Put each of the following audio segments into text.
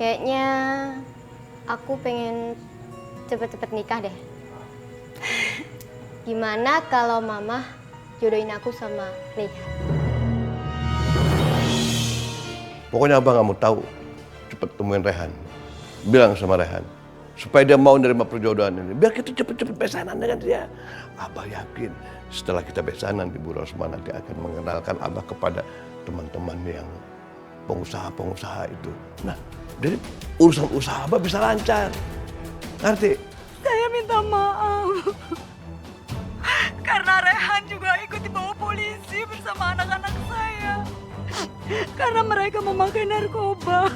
Kayaknya aku pengen cepet-cepet nikah deh. Gimana kalau mama jodohin aku sama Rehan? Pokoknya abang nggak mau tahu. Cepet temuin Rehan. Bilang sama Rehan supaya dia mau nerima perjodohan ini. Biar kita cepet-cepet besanan dengan dia. Abah yakin setelah kita besanan Ibu Rosma nanti akan mengenalkan Abah kepada teman-teman yang pengusaha-pengusaha itu. Nah, jadi urusan usaha Abah bisa lancar. Ngerti? Saya minta maaf. Karena Rehan juga ikut dibawa polisi bersama anak-anak saya. Karena mereka memakai narkoba.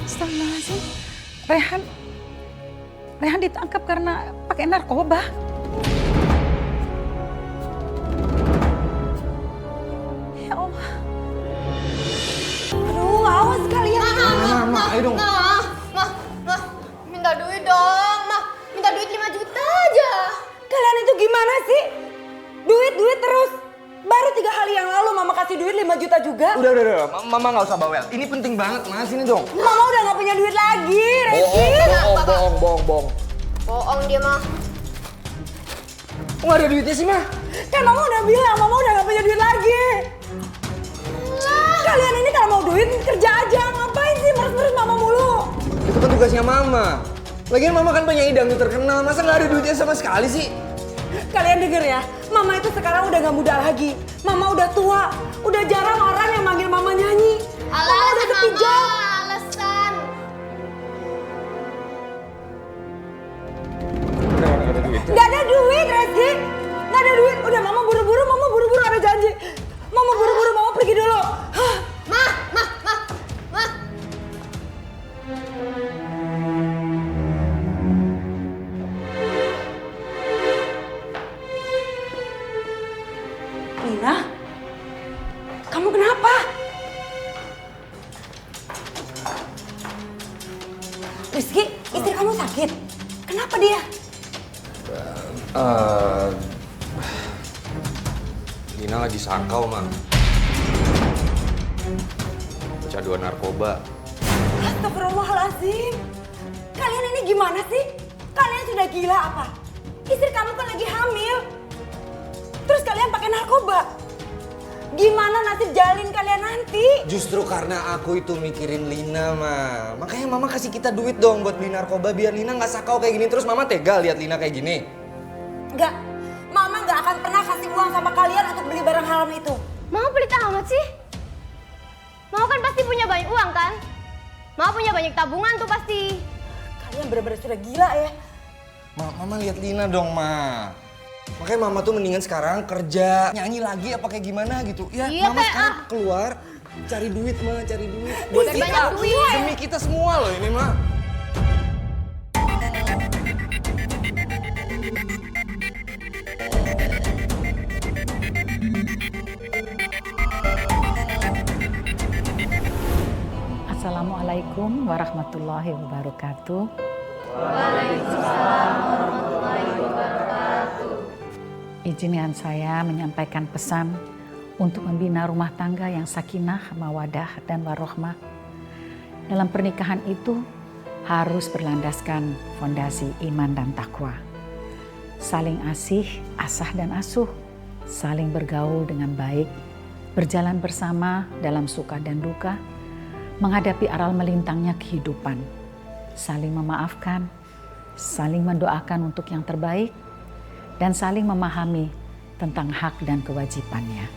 Astagfirullahaladzim. Rehan ditangkap karena pakai narkoba. Ya Allah. Aduh, awas kalian. Ma, ayo dong. Ma, minta duit dong, Ma. Minta duit 5 juta aja. Kalian itu gimana sih? Duit terus. Baru 3 hari yang lalu mama kasih duit 5 juta juga. Udah. Mama nggak usah bawel. Ini penting banget, Ma. Sini dong. Mama udah gak punya duit lagi, Reski. Bohong. Bohong dia, Ma. Kok nggak ada duitnya sih, Ma? Kan mama udah bilang, mama udah gak punya duit lagi. Kalian ini kalau mau duit kerja aja. Ngapain sih meres-meres mama mulu? Itu kan tugasnya Mama. Lagian Mama kan penyanyi dangdut terkenal. Masa nggak ada duitnya sama sekali sih? Kalian denger ya, mama itu sekarang udah gak muda lagi. Mama udah tua, udah jarang orang yang manggil mama nyanyi. Mama udah sepi job. Alasan. Gak ada duit, Reski. Gak ada duit. Udah mama buru-buru ada janji. Mama buru-buru, mama pergi dulu. Ma. Lina, kamu kenapa? Rizky, istri kamu sakit. Kenapa dia? Lina lagi sakau, Ma. Kecanduan narkoba. Astagfirullahaladzim. Kalian ini gimana sih? Kalian sudah gila apa? Istri kamu kan lagi hamil. Terus kalian pakai narkoba. Gimana nasib jalin kalian nanti? Justru karena aku itu mikirin Lina, Ma. Makanya Mama kasih kita duit dong buat beli narkoba biar Lina nggak sakau kayak gini. Terus Mama tega lihat Lina kayak gini. Enggak, Mama nggak akan pernah kasih uang sama kalian untuk beli barang haram itu. Mama pelit amat sih. Mama kan pasti punya banyak uang kan? Mama punya banyak tabungan tuh pasti. Kalian benar-benar sudah gila ya. Mama lihat Lina dong, Ma. Makanya Mama tuh mendingan sekarang kerja, nyanyi lagi apa kayak gimana gitu. Ya, Iya, Mama Teh, sekarang keluar cari duit, Ma, cari duit. Buat Biar kita, banyak duit. demi kita semua loh ini, Ma. Assalamualaikum warahmatullahi wabarakatuh. Izinkan saya menyampaikan pesan untuk membina rumah tangga yang sakinah, mawadah, dan warohmah. Dalam pernikahan itu harus berlandaskan fondasi iman dan takwa. Saling asih, asah dan asuh, saling bergaul dengan baik, berjalan bersama dalam suka dan duka, menghadapi aral melintangnya kehidupan, saling memaafkan, saling mendoakan untuk yang terbaik, dan saling memahami tentang hak dan kewajibannya.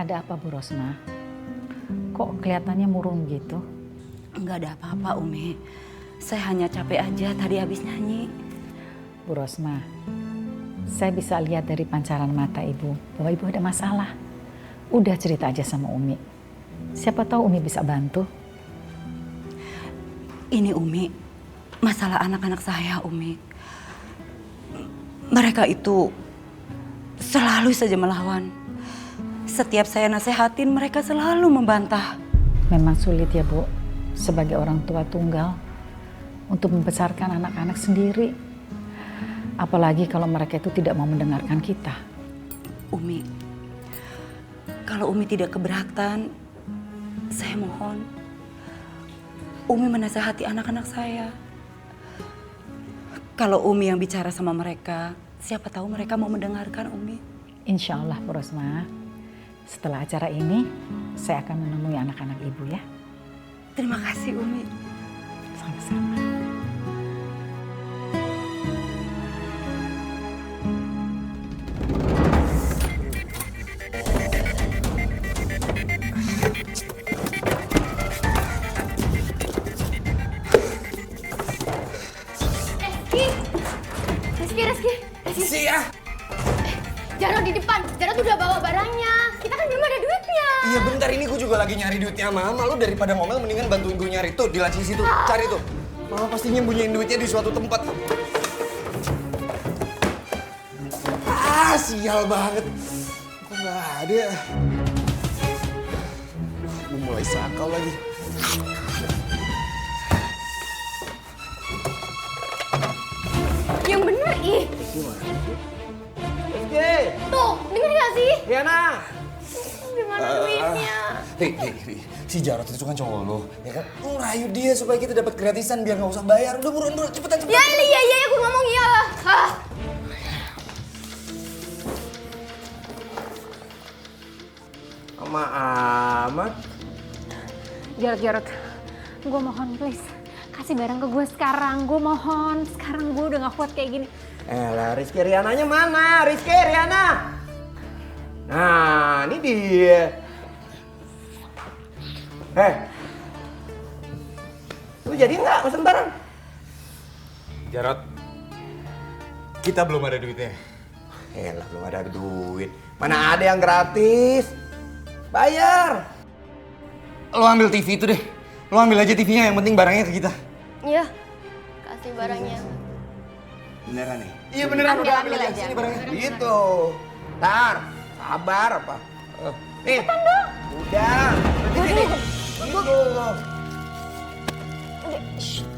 Ada apa Bu Rosma? Kok kelihatannya murung gitu? Enggak ada apa-apa Umi. Saya hanya capek aja tadi habis nyanyi. Bu Rosma, saya bisa lihat dari pancaran mata Ibu bahwa Ibu ada masalah. Udah cerita aja sama Umi. Siapa tahu Umi bisa bantu. Ini Umi, masalah anak-anak saya Umi. Mereka itu selalu saja melawan. Setiap saya nasehatin mereka selalu membantah. Memang sulit ya Bu, sebagai orang tua tunggal untuk membesarkan anak-anak sendiri. Apalagi kalau mereka itu tidak mau mendengarkan kita. Umi, kalau Umi tidak keberatan, saya mohon Umi menasehati anak-anak saya. Kalau Umi yang bicara sama mereka, siapa tahu mereka mau mendengarkan Umi. Insya Allah Bu Rosma, setelah acara ini saya akan menemui anak-anak Ibu ya. Terima kasih Umi. Sama-sama. Rizky. ya. Jarod di depan, Jarod udah bawa barangnya. Kita kan belum ada duitnya. Iya bentar, ini gue juga lagi nyari duitnya Mama. Lu daripada ngomel mendingan bantuin gue nyari tuh di laci situ. Cari tuh. Mama pasti nyembunyiin duitnya di suatu tempat. Ah, sial banget. Kok nggak ada? Gue mulai sakau lagi. Yang bener ih. Rizky! Tuh, denger gak sih? Riana! Gimana duitnya? Ri, si Jarod itu kan cowok lo, ya kan? Lu rayu dia supaya kita dapat gratisan biar nggak usah bayar. Udah buruan, cepetan. Ya, iya, aku ngomong iya lah. Ah. Sama amat. Jarod, gue mohon please. Kasih barang ke gue sekarang, gue mohon. Sekarang gue udah gak kuat kayak gini. Lah, Rizky Riananya mana? Rizky Riana! Nah, ini dia. Lu jadi nggak pesen barang? Jarod, kita belum ada duitnya. Lah, belum ada duit. Mana ada yang gratis? Bayar. Lo ambil TV itu deh. Lo ambil aja TV-nya, yang penting barangnya ke kita. Iya, kasih barangnya. Beneran nih? Iya beneran, udah ambil aja. Sini barangnya. Gitu. Ntar, sabar apa? Nih. Cepetan dong. Udah. Sini. Gitu.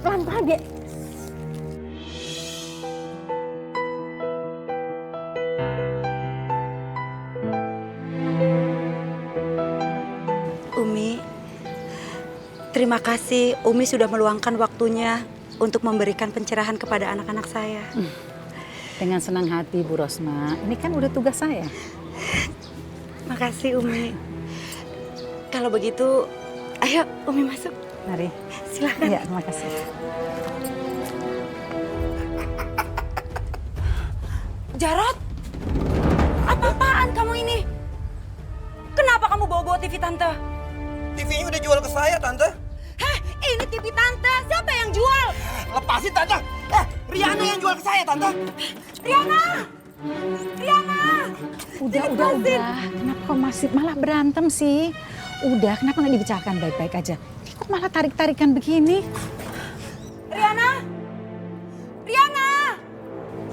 Pelan-pelan ya. Umi, terima kasih Umi sudah meluangkan waktunya untuk memberikan pencerahan kepada anak-anak saya. Dengan senang hati Bu Rosma, ini kan udah tugas saya. Makasih Umi. Kalau begitu, ayo Umi masuk. Mari. Silakan. Iya, terima kasih. Jarod, apa-apaan kamu ini? Kenapa kamu bawa-bawa TV Tante? TV-nya udah jual ke saya, Tante. Heh, ini TV Tante. Siapa yang jual? Lepasin, Tante. Riana yang jual ke saya, Tante. Riana! Riana! Udah. Kenapa kau masih malah berantem sih? Udah, kenapa nggak dibicarakan baik-baik aja? Kok malah tarik-tarikan begini? Riana! Riana!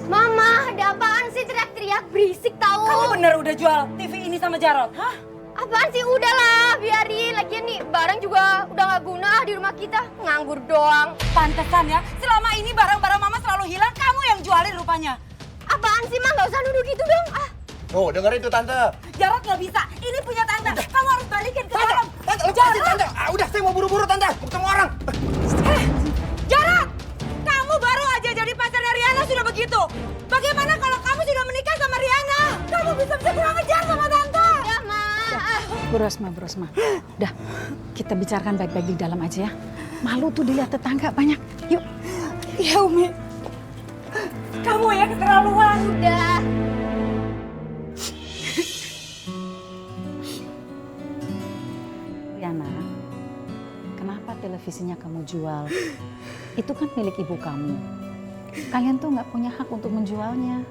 Mama, ada apaan sih teriak-teriak berisik tahu? Kamu bener udah jual TV ini sama Jarod? Hah? Apaan sih? Udahlah, biarin. Lagian nih, barang juga udah gak guna di rumah kita. Nganggur doang. Pantesan ya, selama ini barang-barang Mama selalu hilang, kamu yang jualin rupanya. Apaan sih, Ma? Gak usah nuduh gitu dong. Ah. Oh, dengerin tuh, Tante. Jarod nggak bisa, ini punya Tante. Kamu harus balikin ke dalam. Tante, lepasin, Tante. Udah, saya mau buru-buru, Tante. Mau ketemu orang. Jarod! Kamu baru aja jadi pacarnya Riana sudah begitu. Bagaimana kalau kamu sudah menikah sama Riana? Kamu bisa kurang ajar sama Tante. Ya, Ma. Bu Rosma. Udah, kita bicarakan baik-baik di dalam aja ya. Malu tuh dilihat tetangga banyak. Yuk. Iya, Umi. Kamu ya keterlaluan. Udah. televisinya kamu jual. Itu kan milik ibu kamu. Kalian tuh nggak punya hak untuk menjualnya.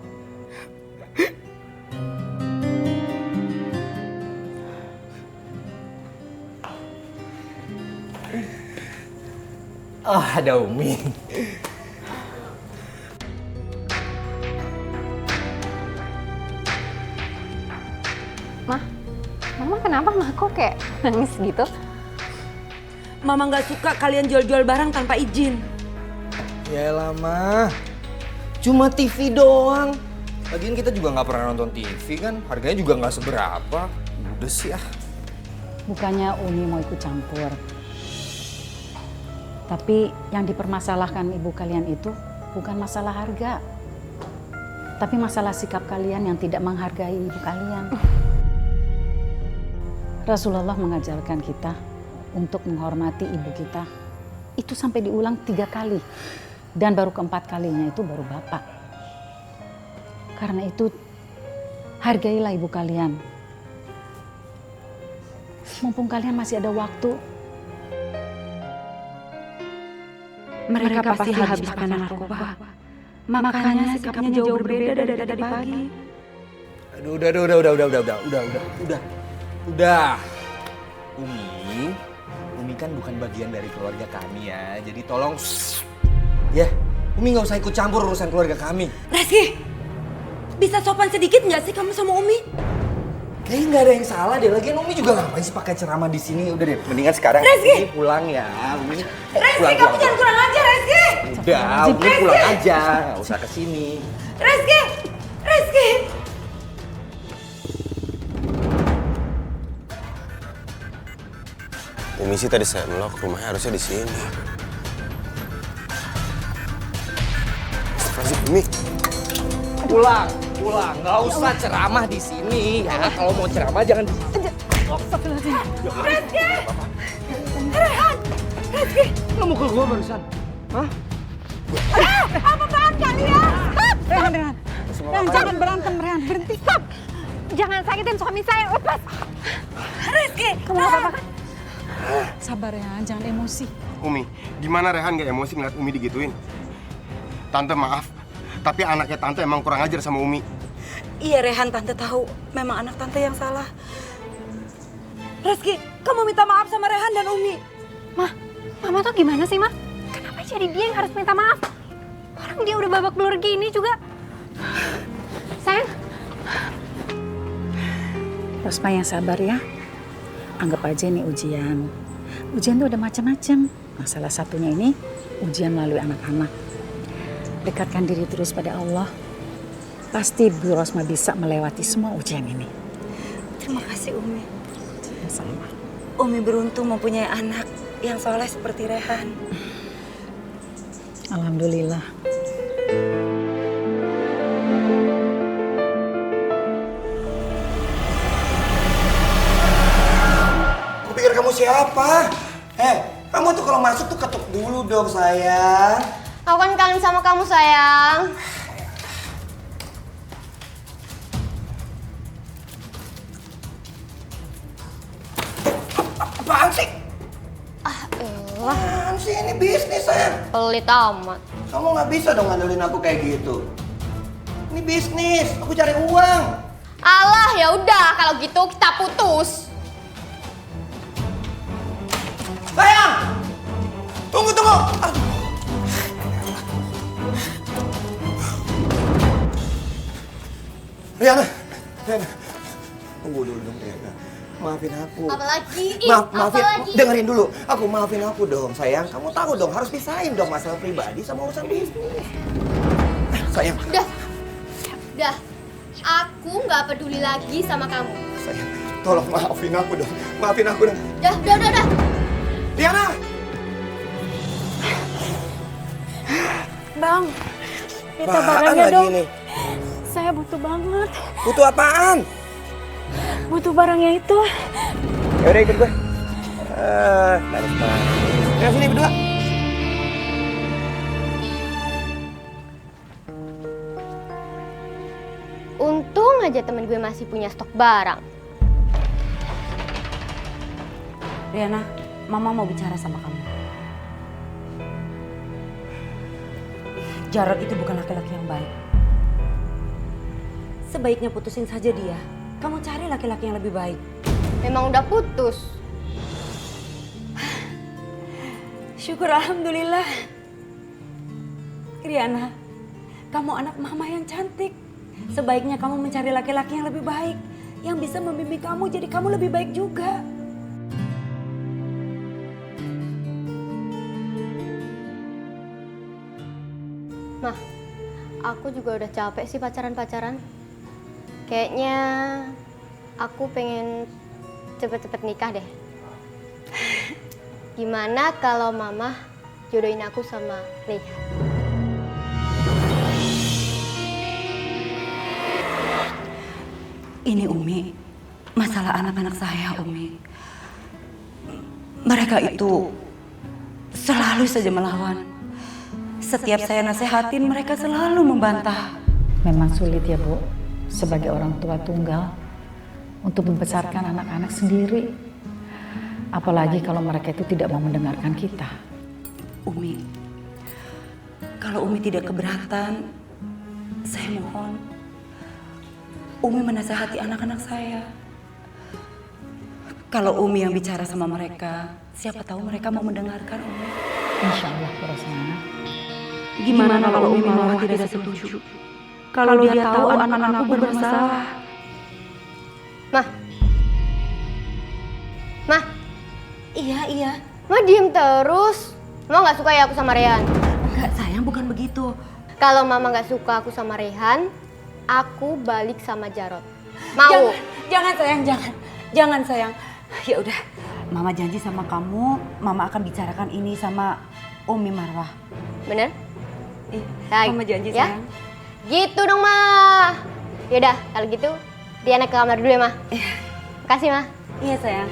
Oh, ada Umi. Mama kenapa mah kok kayak nangis gitu? Mama nggak suka kalian jual-jual barang tanpa izin. Yaelah, Ma. Cuma TV doang. Lagian kita juga nggak pernah nonton TV kan. Harganya juga nggak seberapa. Udah sih ah. Bukannya Umi mau ikut campur. Tapi yang dipermasalahkan ibu kalian itu bukan masalah harga. Tapi masalah sikap kalian yang tidak menghargai ibu kalian. Rasulullah mengajarkan kita untuk menghormati ibu kita. Itu sampai diulang 3 kali. Dan baru keempat kalinya itu baru bapak. Karena itu hargailah ibu kalian. Mumpung kalian masih ada waktu. Mereka pasti habis makan narkoba. Makanya sikapnya jauh berbeda dari tadi pagi. Aduh, udah. Umi kan bukan bagian dari keluarga kami ya. Jadi tolong, ya, Umi nggak usah ikut campur urusan keluarga kami. Reski, bisa sopan sedikit nggak sih kamu sama Umi? Kayaknya nggak ada yang salah deh. Lagian Umi juga ngapain sih pakai ceramah di sini? Udah deh, mendingan sekarang Reski! Umi pulang ya. Umi, Reski, kamu jangan kurang ajar, Reski! Udah, Umi pulang aja, nggak usah kesini. Reski! Umi sih tadi saya melok, rumahnya harusnya di sini. Astagfirullahaladzim, Umi. Pulang, nggak usah ceramah di sini ya. Kalau mau ceramah jangan di sini. Reski! Rehan! Reski! Lo mukul gua barusan. Hah? Apaan kalian? Rehan, jangan berantem, Rehan. Berhenti. Stop! Jangan sakitin suami saya, lepas! Reski! Kamu gak apa-apa kan? Sabar ya, jangan emosi. Umi, gimana Rehan gak emosi ngeliat Umi digituin? Tante maaf, tapi anaknya Tante emang kurang ajar sama Umi. Iya Rehan, Tante tahu. Memang anak Tante yang salah. Reski, kamu minta maaf sama Rehan dan Umi. Mama tuh gimana sih, Ma? Kenapa jadi dia yang harus minta maaf? Orang dia udah babak belur gini juga. Sayang. Rosma yang sabar ya. Anggap aja ini ujian. Ujian tuh ada macam-macam. Nah, salah satunya ini ujian melalui anak-anak. Dekatkan diri terus pada Allah. Pasti Bu Rosma bisa melewati semua ujian ini. Terima kasih Umi. Sama. Umi beruntung mempunyai anak yang soleh seperti Rehan. Alhamdulillah. Aku pikir kamu siapa? Kamu tuh kalau masuk tuh ketuk dulu dong sayang. Aku kan kangen sama kamu, sayang. Apaan sih? Apaan sih? Ini bisnis sayang. Pelit amat. Kamu nggak bisa dong ngandelin aku kayak gitu. Ini bisnis, aku cari uang. Alah, ya udah kalau gitu kita putus. Sayang! Tunggu! Aduh. Riana, tunggu dulu dong Riana. Maafin aku. Apalagi? Maafin, apalagi? dengerin dulu. Maafin aku dong sayang. Kamu tahu dong harus pisahin dong masalah pribadi sama urusan bisnis. Sayang. Udah. Aku nggak peduli lagi sama kamu. Sayang, tolong maafin aku dong. Udah. Riana! Bang, minta Apaan barangnya lagi dong. ini? Saya butuh banget. Butuh apaan? Butuh barangnya itu. Yaudah ikut gue. Manis banget. Ayo sini berdua. Untung aja temen gue masih punya stok barang. Riana, Mama mau bicara sama kamu. Jarod itu bukan laki-laki yang baik. Sebaiknya putusin saja dia. Kamu cari laki-laki yang lebih baik. Memang udah putus. Syukur alhamdulillah. Riana, kamu anak mama yang cantik. Sebaiknya kamu mencari laki-laki yang lebih baik. Yang bisa membimbing kamu jadi kamu lebih baik juga. Mah, aku juga udah capek sih pacaran-pacaran. Kayaknya aku pengen cepet-cepet nikah deh. Gimana kalau mama jodohin aku sama Rehan? Ini Umi, masalah anak-anak saya Umi. Mereka itu selalu saja melawan. Setiap saya nasehatin mereka selalu membantah. Memang sulit ya Bu, sebagai orang tua tunggal untuk membesarkan anak-anak sendiri. Apalagi kalau mereka itu tidak mau mendengarkan kita. Umi, kalau Umi tidak keberatan, saya mohon Umi menasehati anak-anak saya. Kalau Umi yang bicara sama mereka, siapa tahu mereka mau mendengarkan Umi. Insya Allah Bu Rosmah. Gimana kalau Umi malah tidak setuju? Kalau dia tahu anak-anakku bermasalah. Mah. Mah, Iya. Mah diem terus. Mama nggak suka ya aku sama Rehan? Enggak sayang, bukan begitu. Kalau mama nggak suka aku sama Rehan, aku balik sama Jarod. Mau? Jangan sayang, jangan sayang. Ya udah, Mama janji sama kamu, Mama akan bicarakan ini sama Umi Marwah. Bener? Baik, Mama janji ya? sayang. Gitu dong, Mah. Yaudah, kalau gitu Diana ke kamar dulu ya, Mah. Makasih, Mah. Iya sayang.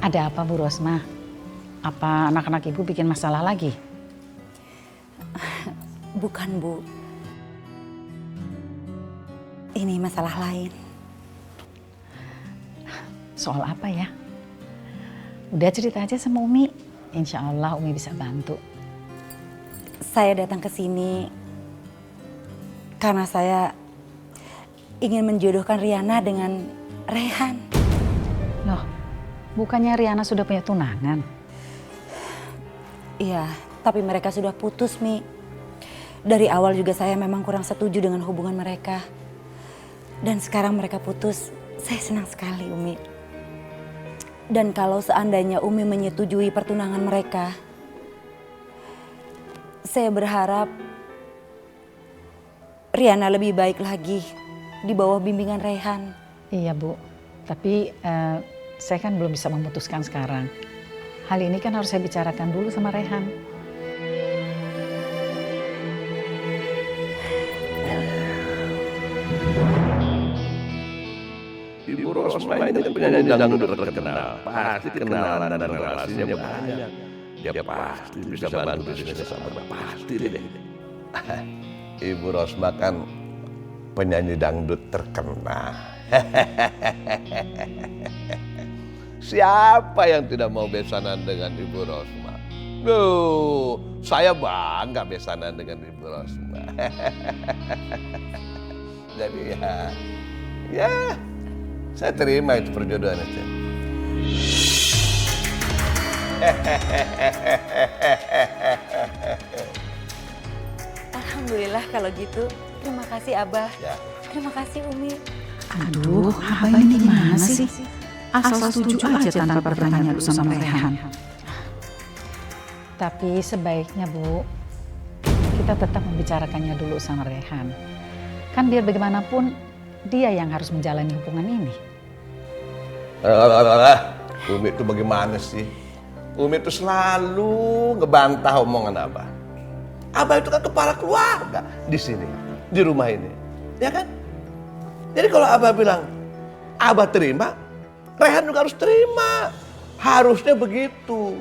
Ada apa Bu Rosmah? Apa anak-anak Ibu bikin masalah lagi? Bukan Bu. Ini masalah lain. Soal apa ya? Udah cerita aja sama Umi. Insya Allah Umi bisa bantu. Saya datang ke sini karena saya ingin menjodohkan Riana dengan Rehan. Loh, bukannya Riana sudah punya tunangan? Iya, tapi mereka sudah putus, Mi. Dari awal juga saya memang kurang setuju dengan hubungan mereka. Dan sekarang mereka putus, saya senang sekali, Umi. Dan kalau seandainya Umi menyetujui pertunangan mereka, saya berharap Riana lebih baik lagi di bawah bimbingan Rehan. Iya Bu, tapi saya kan belum bisa memutuskan sekarang. Hal ini kan harus saya bicarakan dulu sama Rehan. Ibu Rosmah ini kan penyanyi dangdut terkenal. Pasti kenalan dan relasinya banyak. Dia pasti bisa bantu bisnis sama pasti deh. Ibu Rosmah kan penyanyi dangdut terkenal. Siapa yang tidak mau besanan dengan Ibu Rosmah? Duh, saya bangga besanan dengan Ibu Rosmah. Jadi ya, saya terima itu perjodohan itu. Alhamdulillah kalau gitu. Terima kasih Abah. Ya. Terima kasih Umi. Aduh, Abah ini gimana sih? Asal setuju aja tanpa bertanya dulu sama Rehan. Tapi sebaiknya Bu, kita tetap membicarakannya dulu sama Rehan. Kan biar bagaimanapun dia yang harus menjalani hubungan ini. Umi itu bagaimana sih? Umi itu selalu ngebantah omongan Abah. Abah itu kan kepala keluarga di sini, di rumah ini, ya kan? Jadi kalau Abah bilang, Abah terima, Rehan juga harus terima. Harusnya begitu.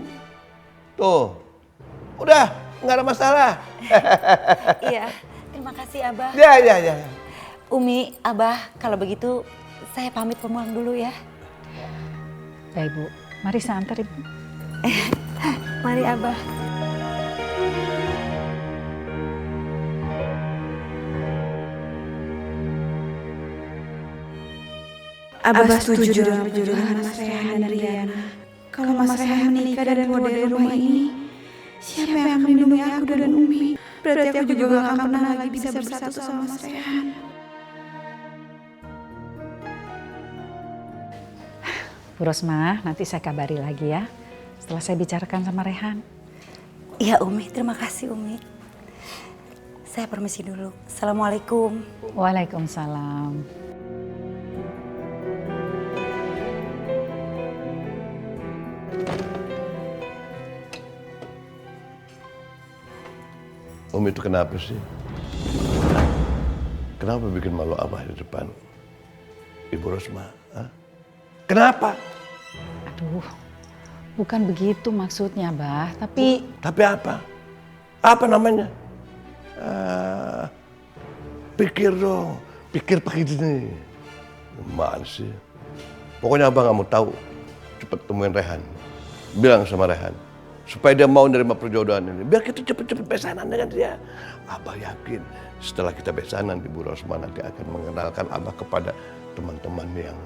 Tuh, udah nggak ada masalah. Iya, terima kasih Abah. Ya. Umi, Abah, kalau begitu Saya pamit pulang dulu ya. Baik Bu, mari saya antar Ibu. Mari Abah. Abah setuju dengan perjodohan Mas Rehan dan Riana. Kalau Mas Rehan menikah dan keluar dari rumah ini, siapa yang akan melindungi aku dan Umi? Berarti aku juga gak akan pernah lagi bisa bersatu sama Mas Rehan. Bu Rosma, nanti saya kabari lagi ya. Setelah saya bicarakan sama Rehan. Iya Umi, terima kasih Umi. Saya permisi dulu. Assalamualaikum. Waalaikumsalam. Umi itu kenapa sih? Kenapa bikin malu Abah di depan Ibu Rosma? Hah? Kenapa? Aduh, bukan begitu maksudnya, Bah. Tapi apa? Apa namanya? Pikir dong, pikir pakai ini. Gimana sih? Pokoknya Abah nggak mau tahu. Cepet temuin Rehan. Bilang sama Rehan supaya dia mau nerima perjodohan ini. Biar kita cepet-cepet besanan dengan dia. Abah yakin setelah kita besanan Ibu Rosma nanti akan mengenalkan Abah kepada teman-teman yang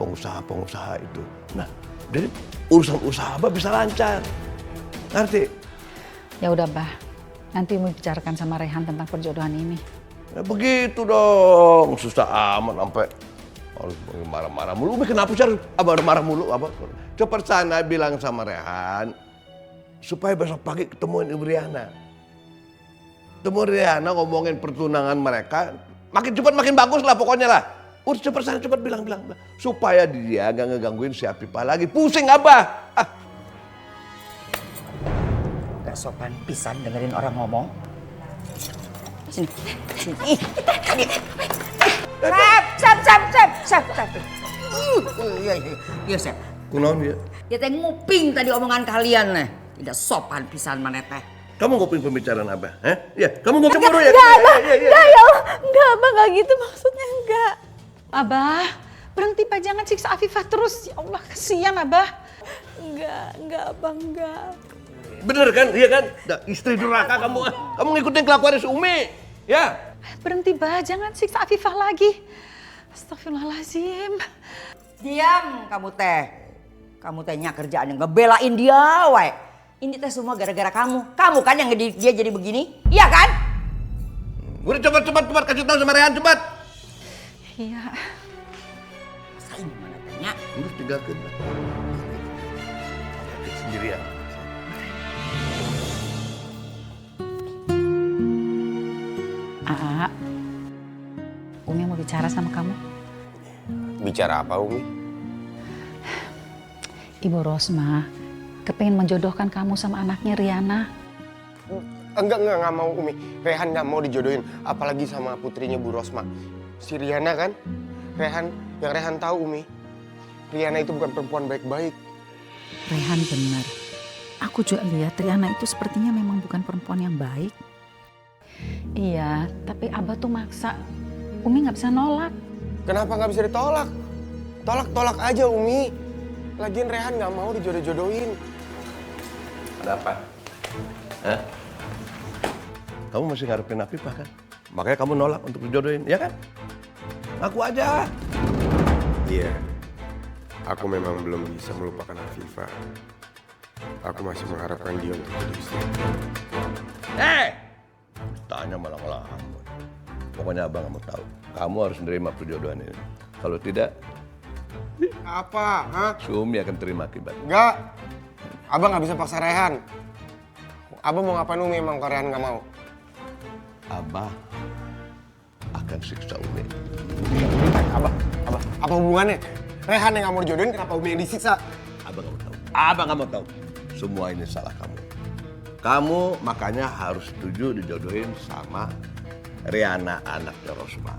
pengusaha-pengusaha itu. Nah, jadi urusan usaha Abah bisa lancar. Ngerti? ya udah, Bah. Nanti mau bicarakan sama Rehan tentang perjodohan ini. Ya begitu dong. Susah amat sampai harus marah-marah mulu. Umi kenapa sih Abah marah mulu? Abah cepat sana bilang sama Rehan supaya besok pagi ketemuin Ibu Riana. Temu Riana ngomongin pertunangan mereka. Makin cepat makin bagus lah pokoknya lah. Udah cepat sana cepat bilang. Supaya dia gak ngegangguin si Afifah lagi. Pusing Abah. Gak sopan pisan dengerin orang ngomong. Sini. Sep. Iya, Sep. Kunaon ya? Ya teh nguping tadi omongan kalian nih. Tidak sopan pisan mana teh. Kamu nguping pembicaraan Abah? Ya, kamu nguping dulu ya? Enggak, Abah. Enggak, ya Allah. Enggak, Abah. Enggak gitu maksudnya. Enggak. Abah, berhenti Pak. Jangan siksa Afifah terus. Ya Allah, kasihan Abah. Enggak, Abah. Enggak. Bener kan? Iya kan? Istri durhaka kamu. Kamu ngikutin kelakuan si Umi. Ya? Berhenti, Bah. Jangan siksa Afifah lagi. Astagfirullahaladzim. Diam kamu teh. Kamu tehnya kerjaan yang ngebelain dia, wae. Ini teh semua gara-gara kamu. Kamu kan yang ngedidik dia jadi begini, iya kan? Udah cepat kasih tahu sama Rehan cepat. Iya. Sain mana tehnya? Udah tinggalkan. Sendirian. Umi mau bicara sama kamu. Bicara apa, Umi? Ibu Rosma kepingin menjodohkan kamu sama anaknya Riana. Enggak mau, Umi. Rehan nggak mau dijodohin, apalagi sama putrinya Bu Rosma. Si Riana kan? Yang Rehan tahu, Umi. Riana itu bukan perempuan baik-baik. Rehan benar. Aku juga lihat Riana itu sepertinya memang bukan perempuan yang baik. Iya, tapi Abah tuh maksa. Umi nggak bisa nolak. Kenapa nggak bisa ditolak? Tolak aja, Umi. Lagian Rehan nggak mau dijodoh-jodohin. Ada apa? Hah? Kamu masih ngarepin Afifah kan? Makanya kamu nolak untuk dijodohin, ya kan? Ngaku aja. Iya. Aku memang belum bisa melupakan Afifah. Aku masih mengharapkan dia untuk jadi istri. Tanya malah ngelawan. Pokoknya Abang nggak mau tahu. Kamu harus menerima perjodohan ini. Kalau tidak, Apa? Hah? si Umi akan terima akibat. Enggak. Abang nggak bisa paksa Rehan. Abang mau ngapain, Umi, emang kalau Rehan nggak mau? Abah akan siksa Umi. Abah, apa hubungannya? Rehan yang nggak mau dijodohin, kenapa Umi yang disiksa? Abang nggak mau tahu. Abang nggak mau tahu. Semua ini salah kamu. Kamu makanya harus setuju dijodohin sama Riana anaknya Rosma.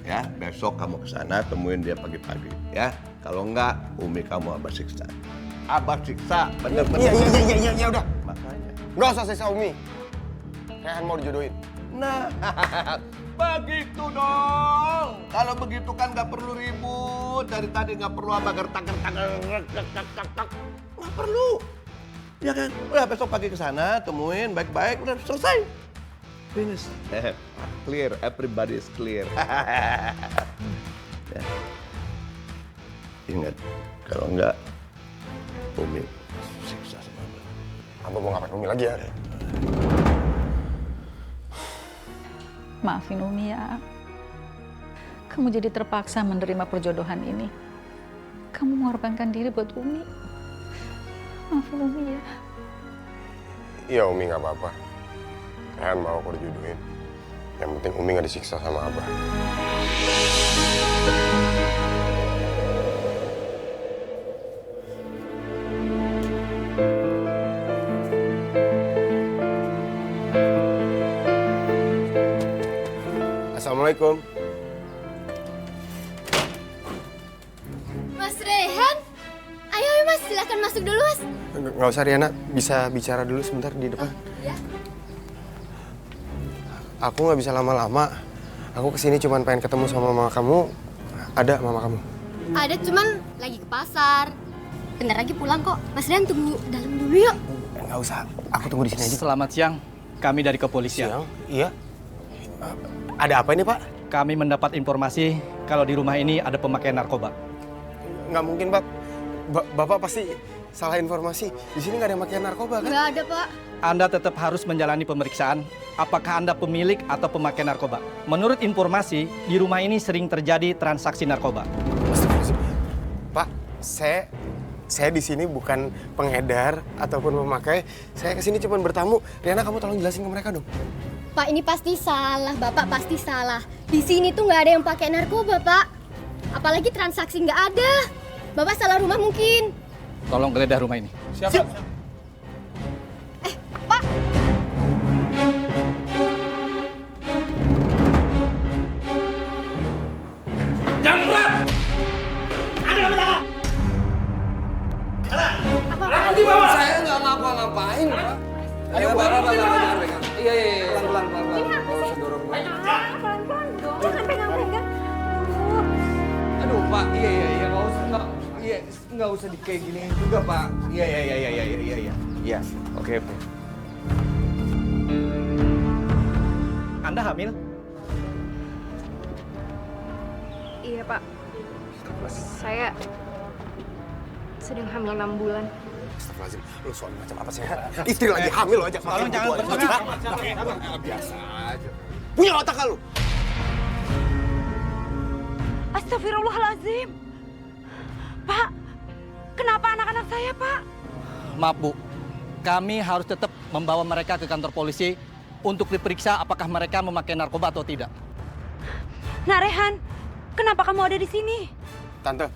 Ya, besok kamu ke sana temuin dia pagi-pagi. Ya, kalau enggak Umi kamu Abah siksa. Abah siksa, bener-bener. Iya, udah. Makanya. Nggak usah siksa Umi. Rehan mau dijodohin. Nah, Begitu dong. Kalau begitu kan nggak perlu ribut. Dari tadi nggak perlu apa gertak-gertak. Nggak perlu. Ya kan? Udah besok pagi ke sana, temuin baik-baik, udah selesai. Finish. Clear, everybody is clear. Ya. Ingat, kalau enggak, Umi siksa sama Abah. Abah mau ngapain Umi lagi ya? Maafin Umi ya. Kamu jadi terpaksa menerima perjodohan ini. Kamu mengorbankan diri buat Umi. Maafin Umi ya. Iya Umi nggak apa-apa. Rehan mau aku dijodohin. Yang penting Umi nggak disiksa sama Abah. Assalamualaikum. Mas Rehan, ayo Mas, silakan masuk dulu Mas. Nggak usah Riana, bisa bicara dulu sebentar di depan. Ya. Aku nggak bisa lama-lama. Aku kesini cuma pengen ketemu sama mama kamu. Ada mama kamu? Ada, cuman lagi ke pasar. Bentar lagi pulang kok. Mas Rehan tunggu dalam dulu yuk. Nggak usah, aku tunggu di sini aja. Selamat siang, kami dari kepolisian. Siang? Iya. Ada apa ini Pak? Kami mendapat informasi kalau di rumah ini ada pemakaian narkoba. Nggak mungkin Pak. Bapak pasti salah informasi. Di sini nggak ada yang pakai narkoba kan? Nggak ada Pak. Anda tetap harus menjalani pemeriksaan apakah Anda pemilik atau pemakaian narkoba. Menurut informasi, di rumah ini sering terjadi transaksi narkoba. Pak, saya di sini bukan pengedar ataupun pemakai. Saya kesini cuma bertamu. Riana, kamu tolong jelasin ke mereka dong. Pak, ini pasti salah. Bapak pasti salah. Di sini tuh nggak ada yang pakai narkoba, Pak. Apalagi transaksi nggak ada. Bapak salah rumah mungkin. Tolong geledah rumah ini. Siap. Pak. Jangan keluar! Ada apa? Nanti bawa! Saya nggak ngapa-ngapain, Pak. Ayo, Pak. Iya. Pelan-pelan. Nggak usah dorong. Pelan-pelan dong, jangan pegang-pegang. Aduh, Pak. Iya. Nggak usah kayak gini juga, Pak. Iya. Iya. Oke. Anda hamil? Iya, Pak. Saya sedang hamil 6 bulan. Astagfirullahaladzim, lu suami macam apa sih? Istri lagi hamil lo aja. Tolong jangan Biasa aja. Punya otak kan lu? Astagfirullahaladzim. Pak, kenapa anak-anak saya, Pak? Maaf, Bu. Kami harus tetap membawa mereka ke kantor polisi untuk diperiksa apakah mereka memakai narkoba atau tidak. Nak Rehan, kenapa kamu ada di sini? Tante,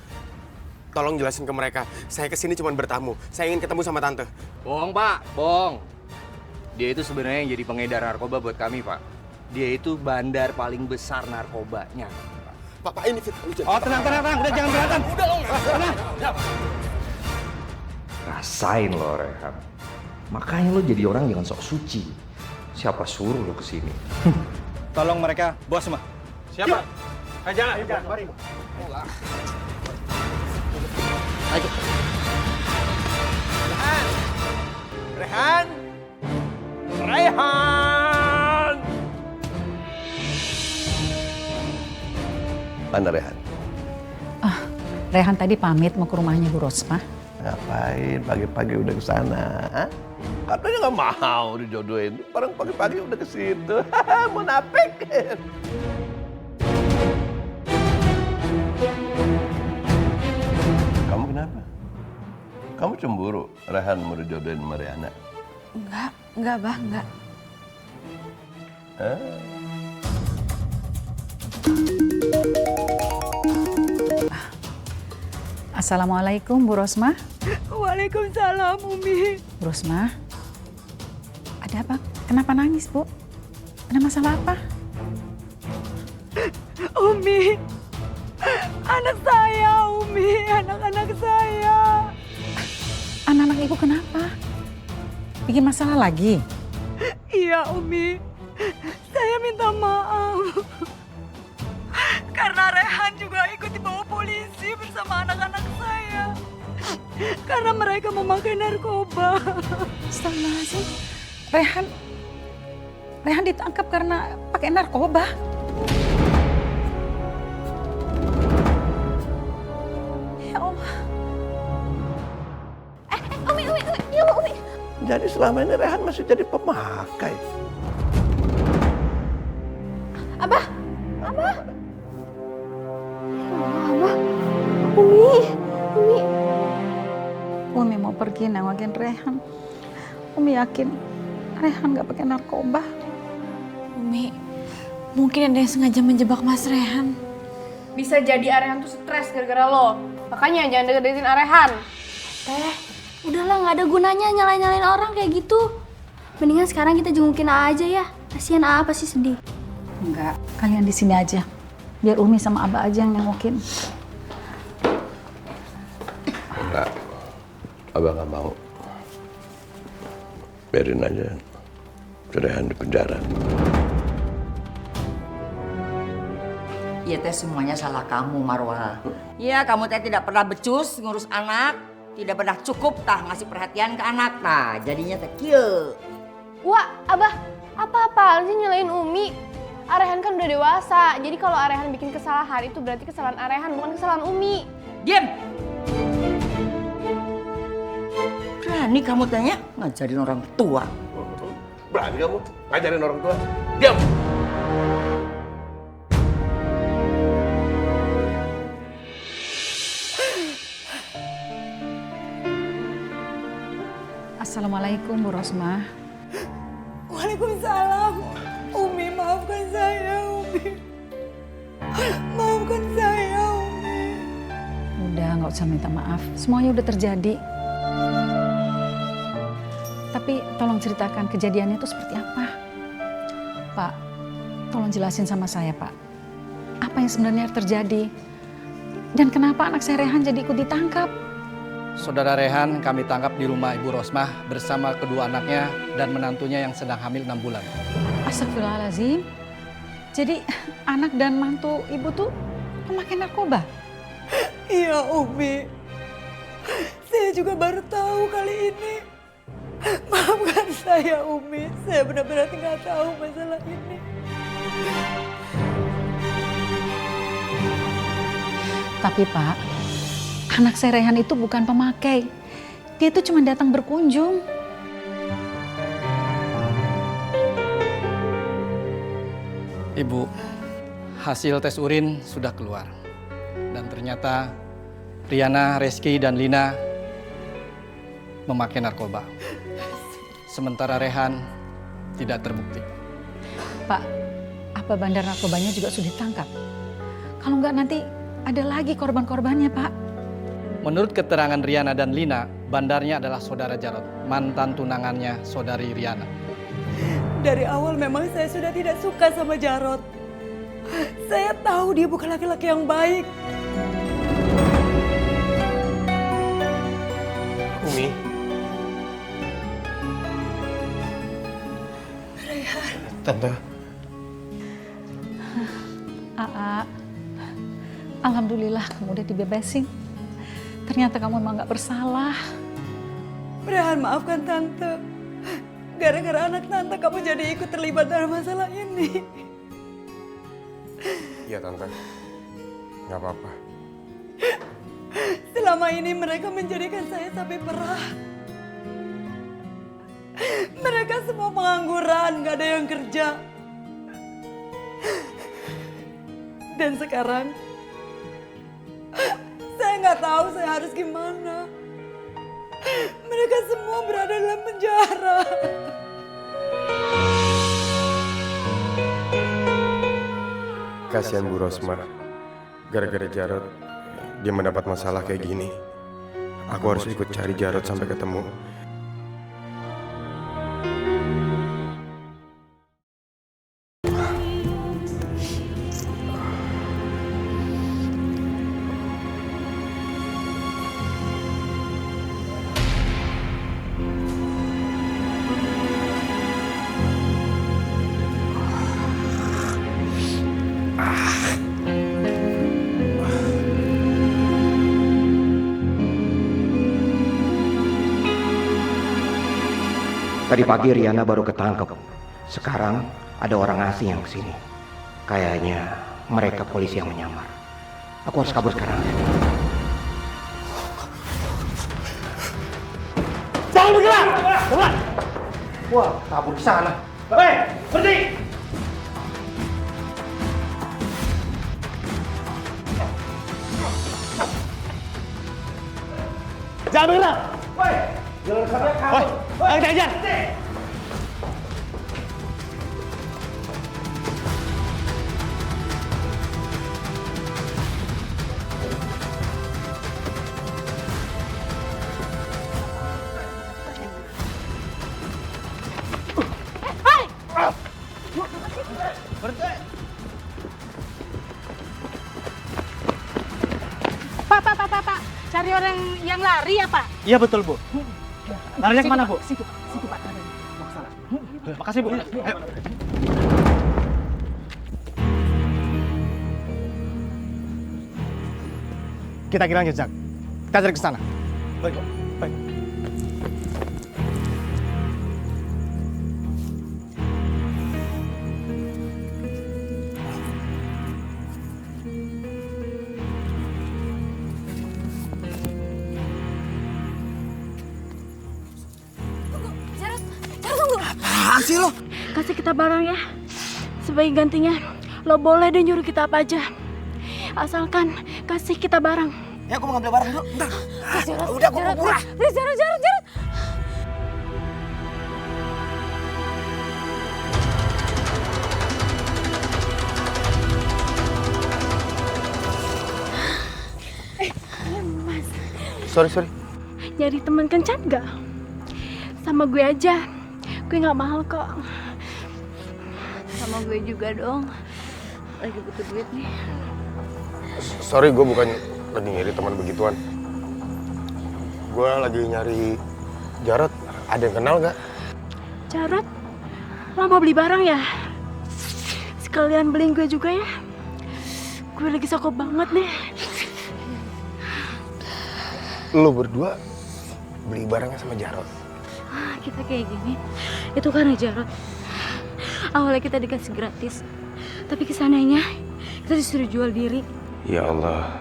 tolong jelasin ke mereka. Saya kesini cuma bertamu. Saya ingin ketemu sama Tante. Bohong, Pak. Bohong. Dia itu sebenarnya yang jadi pengedar narkoba buat kami, Pak. Dia itu bandar paling besar narkobanya. Papa ini fit. Oh, tenang. Udah jangan berantem. Udah lo Tenang. Rasain lo, Rehan. Makanya lo jadi orang jangan sok suci. Siapa suruh lo kesini? Tolong mereka bawa semua. Siapa? Jalan. Mari. Ayo. Rehan! Mana Rehan? Rehan tadi pamit mau ke rumahnya Bu Rosmah. Ngapain pagi-pagi udah ke sana? Hah? Katanya nggak mau dijodohin. Orang pagi-pagi udah ke situ. Munafik. Kamu kenapa? Kamu cemburu Rehan mau dijodohin sama Riana? Enggak, Bah, enggak. Assalamualaikum Bu Rosmah. Waalaikumsalam, Umi. Bu Rosmah, ada apa? Kenapa nangis, Bu? Ada masalah apa? Umi, anak saya, Umi, anak-anak saya. Anak-anak Ibu kenapa? Bikin masalah lagi? Iya, Umi. Saya minta maaf. Karena Rehan juga ikut dibawa polisi bersama anak-anak saya. Karena mereka memakai narkoba. Astagfirullahaladzim. Rehan ditangkap karena pakai narkoba. Ya Allah. Umi. Jadi selama ini Rehan masih jadi pemakai. Abah. Umi. Umi mau pergi nengokin Rehan. Umi yakin Rehan gak pakai narkoba. Umi, mungkin ada yang sengaja menjebak Mas Rehan. Bisa jadi Arehan tuh stres gara-gara lo. Makanya jangan deket-deketin Arehan. Udahlah, nggak ada gunanya nyalain orang kayak gitu. Mendingan sekarang kita jengukin aja ya. Kasihan apa sih sedih. Enggak, kalian di sini aja. Biar Umi sama Abah aja yang nengokin. Enggak, Abah nggak mau. Biarin aja Rehan di penjara. Iya teh semuanya salah kamu, Marwah. Iya, kamu teh tidak pernah becus ngurus anak, tidak pernah cukup tah ngasih perhatian ke anak tah. Jadinya teh kieu. Wah, Abah, apa-apaan sih nyalain Umi? Arehan kan udah dewasa, jadi kalau Arehan bikin kesalahan itu berarti kesalahan Arehan, bukan kesalahan Umi. Diam! Berani kamu tanya ngajarin orang tua. Berani kamu ngajarin orang tua? Diam! Assalamualaikum Bu Rosmah. Waalaikumsalam. Umi, maafkan saya, Umi. Maafkan saya, Umi. Udah, nggak usah minta maaf. Semuanya udah terjadi. Tapi tolong ceritakan kejadiannya itu seperti apa. Pak, tolong jelasin sama saya, Pak. Apa yang sebenarnya terjadi? Dan kenapa anak saya Rehan jadi ikut ditangkap? Saudara Rehan kami tangkap di rumah Ibu Rosmah bersama kedua anaknya dan menantunya yang sedang hamil 6 bulan. Astagfirullahaladzim. Jadi anak dan mantu ibu tuh pemakai narkoba? Iya, Umi. Saya juga baru tahu kali ini. Maafkan saya, Umi. Saya benar-benar nggak tahu masalah ini. Tapi Pak, anak saya Rehan itu bukan pemakai. Dia itu cuma datang berkunjung. Ibu, hasil tes urin sudah keluar. Dan ternyata Riana, Reski, dan Lina memakai narkoba. Sementara Rehan tidak terbukti. Pak, apa bandar narkobanya juga sudah ditangkap? Kalau nggak nanti ada lagi korban-korbannya, Pak. Menurut keterangan Riana dan Lina, bandarnya adalah saudara Jarot, mantan tunangannya saudari Riana. Dari awal memang saya sudah tidak suka sama Jarot. Saya tahu dia bukan laki-laki yang baik. Umi. Rehan. Tante. Aa, alhamdulillah kamu udah dibebasin. Ternyata kamu emang gak bersalah. Rehan, maafkan Tante. Gara-gara anak Tante kamu jadi ikut terlibat dalam masalah ini. Iya, Tante. Gak apa-apa. Selama ini mereka menjadikan saya sapi perah. Mereka semua pengangguran, gak ada yang kerja. Dan sekarang, saya nggak tahu saya harus gimana. Mereka semua berada dalam penjara. Kasihan Bu Rosmah. Gara-gara Jarot, dia mendapat masalah kayak gini. Aku harus ikut cari Jarot sampai ketemu. Tadi pagi Riana baru ketangkep. Sekarang ada orang asing yang kesini. Kayaknya mereka polisi yang menyamar. Aku harus kabur sekarang. Jangan bergerak! Cepat! Wah, kabur ke sana. Hei, berhenti! Jangan bergerak! Woi! Jangan sampai kabur! Woi, ayo kejar! Pak. Cari orang yang lari ya, Pak? Iya betul, Bu. Larinya kemana, Bu? Situ, Pak. Makasih, Bu. Ayo. Kita kira jejak. Kita cari ke sana. Baik, Bu. Baik. Apaan sih lo? Kasih kita barang ya. Sebagai gantinya, lo boleh deh nyuruh kita apa aja. Asalkan kasih kita barang. Ya, aku mau ngambil barang dulu. Bentar. Udah, aku mau pulang. Please, Jarot. Mas. Sorry. Nyari teman kencan gak? Sama gue aja. Gue gak mahal kok. Sama gue juga dong. Lagi butuh duit nih. Sorry, gue bukan lagi nyari teman begituan. Gue lagi nyari Jarot. Ada yang kenal gak? Jarot? Lo mau beli barang ya? Sekalian beliin gue juga ya. Gue lagi sokok banget nih. Lo berdua beli barangnya sama Jarot. Kita kayak gini, itu karena Jarot. Awalnya kita dikasih gratis, tapi kesananya kita disuruh jual diri. Ya Allah,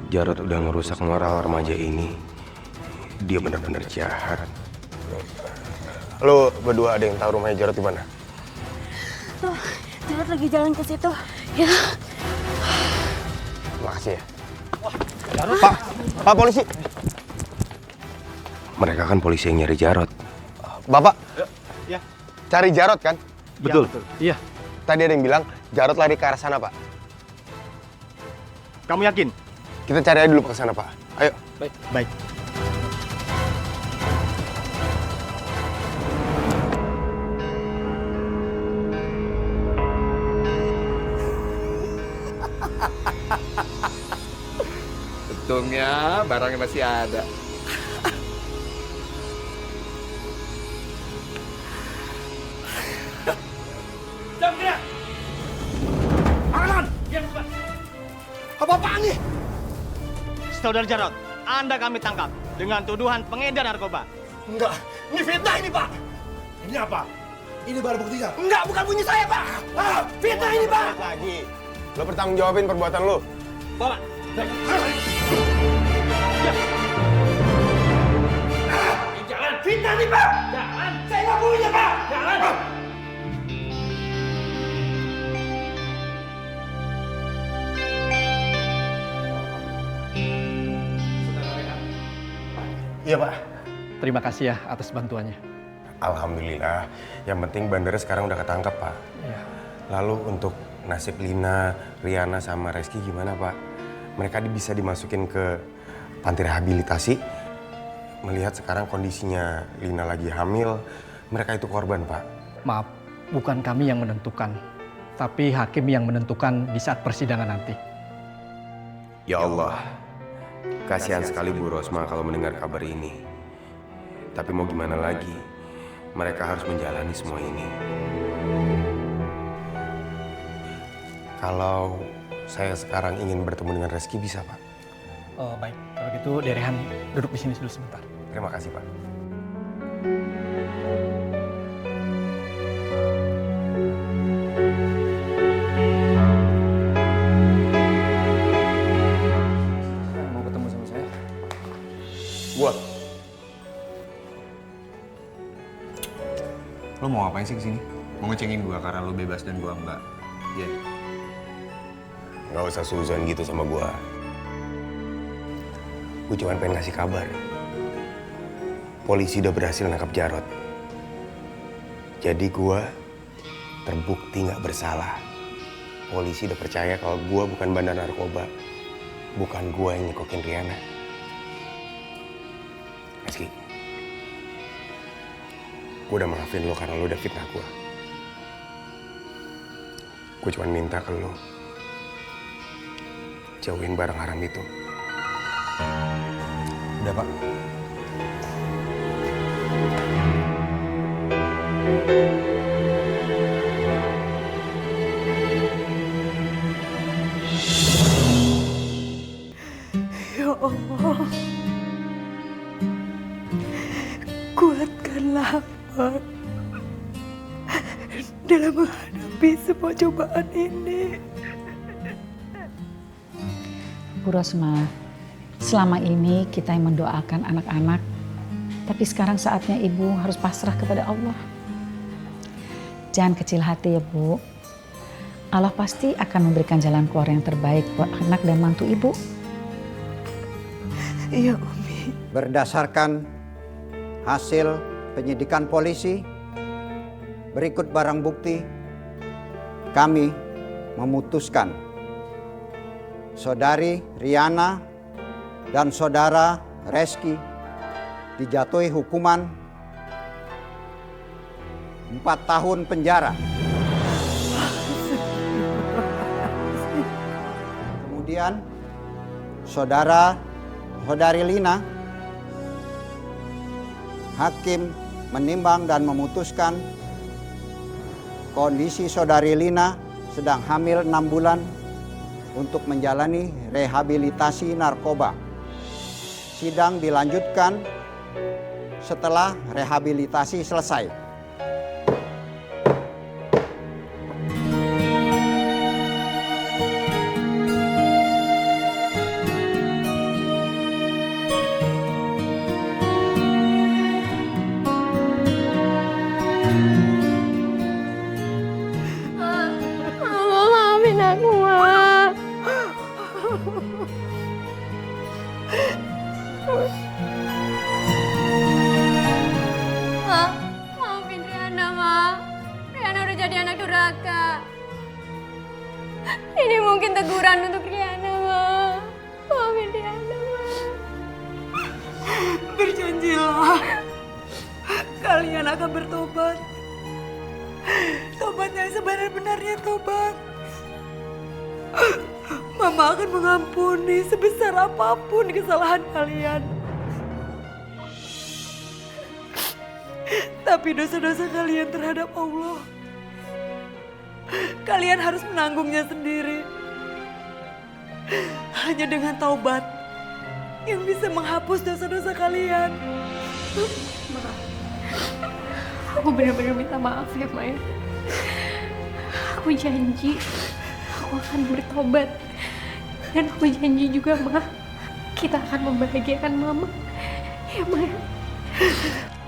Jarot udah ngerusak moral remaja ini. Dia benar-benar jahat. Lo berdua ada yang tahu rumahnya Jarot di mana? Tuh, Jarot lagi jalan ke situ. Ya. Makasih ya. Pak polisi. Mereka kan polisi yang nyari Jarot. Bapak, Ya. cari Jarot kan? Betul. Iya. Tadi ada yang bilang Jarot lari ke arah sana, Pak. Kamu yakin? Kita cari aja dulu ke sana, Pak. Ayo. Baik. Untungnya barangnya masih ada. Jangan gerak! Pangalan! Diam, Pak. Apa-apaan nih? Saudara Jarot, Anda kami tangkap dengan tuduhan pengedar narkoba. Enggak, ini fitnah ini, Pak. Ini apa? Ini barang buktinya. Enggak, bukan punya saya, Pak. Fitnah ini, Pak. Lagi. Lo bertanggung jawabin perbuatan lo. Bawa. Jangan fitnah nih, Pak. Jangan. Saya nggak punya, Pak. Jangan. Iya, Pak. Terima kasih ya atas bantuannya. Alhamdulillah. Yang penting bandara sekarang udah ketangkep, Pak. Iya. Lalu untuk nasib Lina, Riana, sama Reski gimana, Pak? Mereka bisa dimasukin ke panti rehabilitasi. Melihat sekarang kondisinya Lina lagi hamil, mereka itu korban, Pak. Maaf, bukan kami yang menentukan, tapi hakim yang menentukan di saat persidangan nanti. Ya Allah, kasihan sekali Bu Rosma kalau mendengar kabar ini. Tapi mau gimana lagi, mereka harus menjalani semua ini. Kalau saya sekarang ingin bertemu dengan Reski, bisa, Pak? Oh, baik, kalau gitu Derehan duduk di sini dulu sebentar. Terima kasih, Pak. Lo mau ngapain sih kesini? Mau ngecengin gue karena lo bebas dan gue enggak? Iya. Nggak usah suzon gitu sama gue. Gue cuma pengen ngasih kabar. Polisi udah berhasil nangkap Jarot. Jadi gue terbukti nggak bersalah. Polisi udah percaya kalau gue bukan bandar narkoba. Bukan gue yang nyekokin Riana. Rizky, gue udah maafin lo karena lo udah fitnah gue. Gue cuma minta ke lo jauhin barang haram itu. Udah, Pak. Ya Allah, kuatkanlah hamba dalam menghadapi semua cobaan ini. Bu Rosma, selama ini kita yang mendoakan anak-anak, tapi sekarang saatnya Ibu harus pasrah kepada Allah. Jangan kecil hati ya Bu. Allah pasti akan memberikan jalan keluar yang terbaik buat anak dan mantu Ibu. Iya, Umi. Berdasarkan hasil penyidikan polisi, berikut barang bukti, kami memutuskan Saudari Riana dan Saudara Reski dijatuhi hukuman 4 tahun penjara. Kemudian Saudari Lina, hakim menimbang dan memutuskan kondisi Saudari Lina sedang hamil 6 bulan untuk menjalani rehabilitasi narkoba. Sidang dilanjutkan setelah rehabilitasi selesai. Maafin aku, Ma. Ma, maafin Riana, Ma. Riana udah jadi anak durhaka. Ini mungkin teguran untuk Riana, Ma. Maafin Riana, Ma. Berjanjilah, kalian akan bertobat. Tobat yang sebenar-benarnya tobat. Mama akan mengampuni sebesar apapun kesalahan kalian. Tapi dosa-dosa kalian terhadap Allah, kalian harus menanggungnya sendiri. Hanya dengan taubat yang bisa menghapus dosa-dosa kalian. Aku benar-benar minta maaf ya, Maya. Aku janji aku akan bertobat. Dan aku janji juga, Ma, kita akan membahagiakan Mama. Ya, Maya.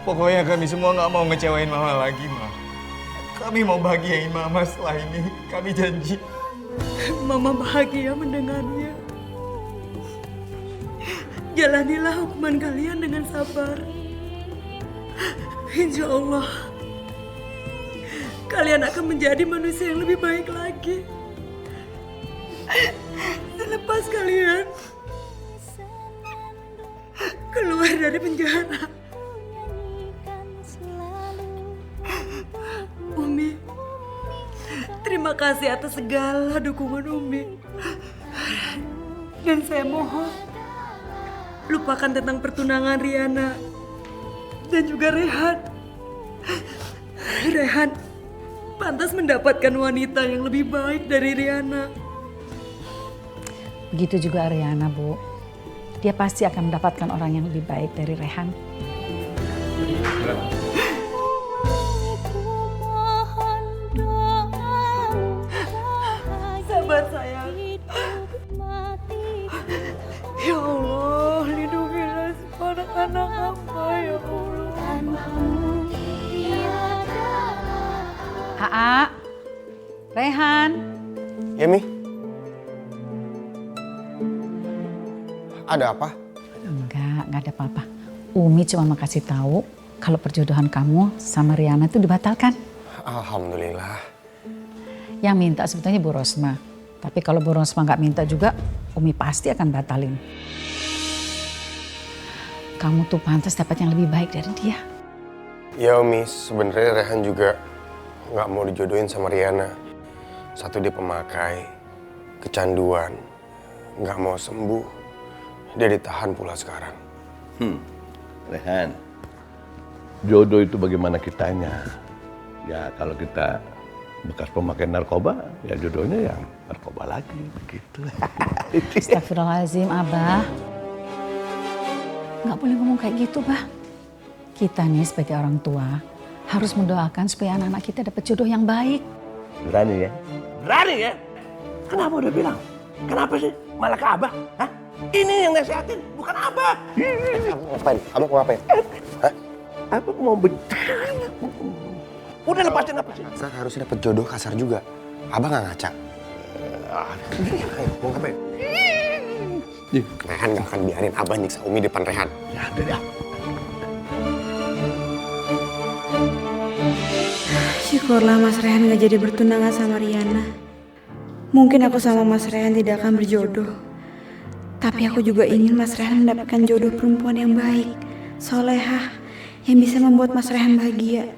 Pokoknya kami semua nggak mau ngecewain Mama lagi, Ma. Kami mau bahagiain Mama setelah ini. Kami janji. Mama bahagia mendengarnya. Jalanilah hukuman kalian dengan sabar. Insya Allah, kalian akan menjadi manusia yang lebih baik lagi. Selepas kalian keluar dari penjara. Umi, terima kasih atas segala dukungan Umi. Dan saya mohon, lupakan tentang pertunangan Riana dan juga Rehan. Rehan pantas mendapatkan wanita yang lebih baik dari Riana. Begitu juga Riana, Bu. Dia pasti akan mendapatkan orang yang lebih baik dari Rehan. Sabar sayang. Ya Allah, lindungilah semua anak-anak hamba ya Allah. Aa, Rehan. Ya, Mi? Ada apa? Enggak ada apa-apa. Umi cuma mau kasih tahu kalau perjodohan kamu sama Riana itu dibatalkan. Alhamdulillah. Yang minta sebetulnya Bu Rosma. Tapi kalau Bu Rosma nggak minta juga, Umi pasti akan batalin. Kamu tuh pantas dapat yang lebih baik dari dia. Ya Umi, sebenarnya Rehan juga nggak mau dijodohin sama Riana. Satu dia pemakai, kecanduan, nggak mau sembuh. Dia ditahan pula sekarang. Rehan, jodoh itu bagaimana kitanya. Ya kalau kita bekas pemakai narkoba, ya jodohnya yang narkoba lagi, begitu. Astagfirullahaladzim, Abah. Nggak boleh ngomong kayak gitu, Bah. Kita nih sebagai orang tua harus mendoakan supaya anak-anak kita dapat jodoh yang baik. Berani ya? Berani ya? Kenapa udah bilang? Kenapa sih malah ke Abah? Hah? Ini yang nasihatin, bukan Abah. Abang ngapain? Abang mau ngapain? Hah? Abah mau bercanda. Udah lepasin apa sih? Kasar harusnya dapat jodoh kasar juga. Abang nggak ngaca. Ayo, mau ngapain? Rehan nggak akan biarin Abah nyiksa Umi depan Rehan. Ya udah ya. Syukurlah Mas Rehan gak jadi bertunangan sama Riana. Mungkin aku sama Mas Rehan tidak akan berjodoh. Tapi aku juga ingin Mas Rehan mendapatkan jodoh perempuan yang baik, solehah, yang bisa membuat Mas Rehan bahagia.